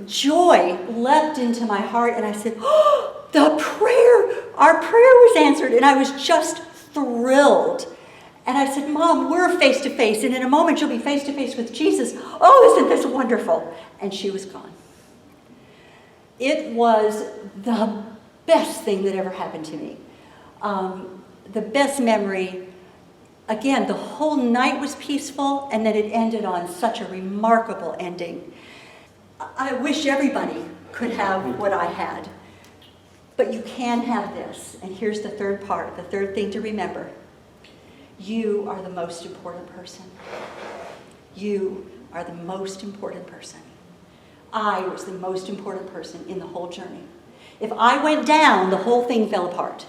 joy leapt into my heart, and I said, oh, our prayer was answered, and I was just thrilled. And I said, Mom, we're face to face, and in a moment you'll be face to face with Jesus. Oh, isn't this wonderful? And she was gone. It was the best thing that ever happened to me. The best memory. Again, the whole night was peaceful, and then it ended on such a remarkable ending. I wish everybody could have what I had. But you can have this. And here's the third part, the third thing to remember. You are the most important person. You are the most important person. I was the most important person in the whole journey. If I went down, the whole thing fell apart.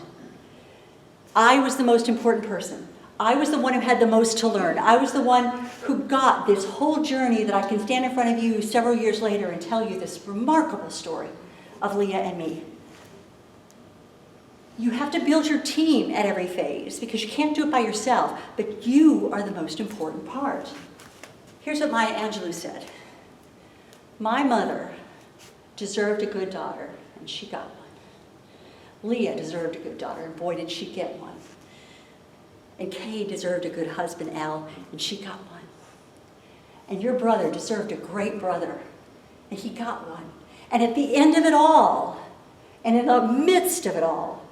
I was the most important person. I was the one who had the most to learn. I was the one who got this whole journey that I can stand in front of you several years later and tell you this remarkable story of Leah and me. You have to build your team at every phase because you can't do it by yourself, but you are the most important part. Here's what Maya Angelou said. My mother deserved a good daughter, and she got one. Leah deserved a good daughter, and boy, did she get one. And Kay deserved a good husband, Al, and she got one. And your brother deserved a great brother, and he got one. And at the end of it all, and in the midst of it all,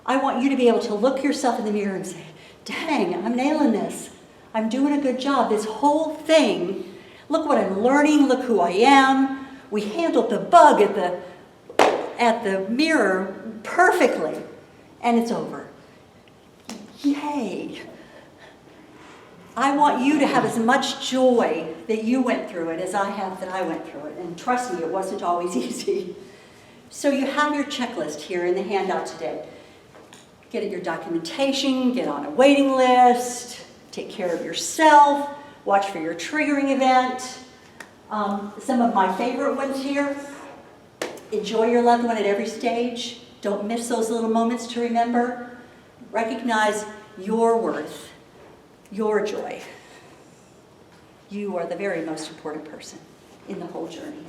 I want you to be able to look yourself in the mirror and say, dang, I'm nailing this. I'm doing a good job. This whole thing, look what I'm learning, look who I am. We handled the bug at the mirror perfectly, and it's over. Yay. I want you to have as much joy that you went through it as I have that I went through it. And trust me, it wasn't always easy. So you have your checklist here in the handout today. Get your documentation, get on a waiting list, take care of yourself, watch for your triggering event. Some of my favorite ones here, enjoy your loved one at every stage. Don't miss those little moments to remember. Recognize your worth, your joy. You are the very most important person in the whole journey.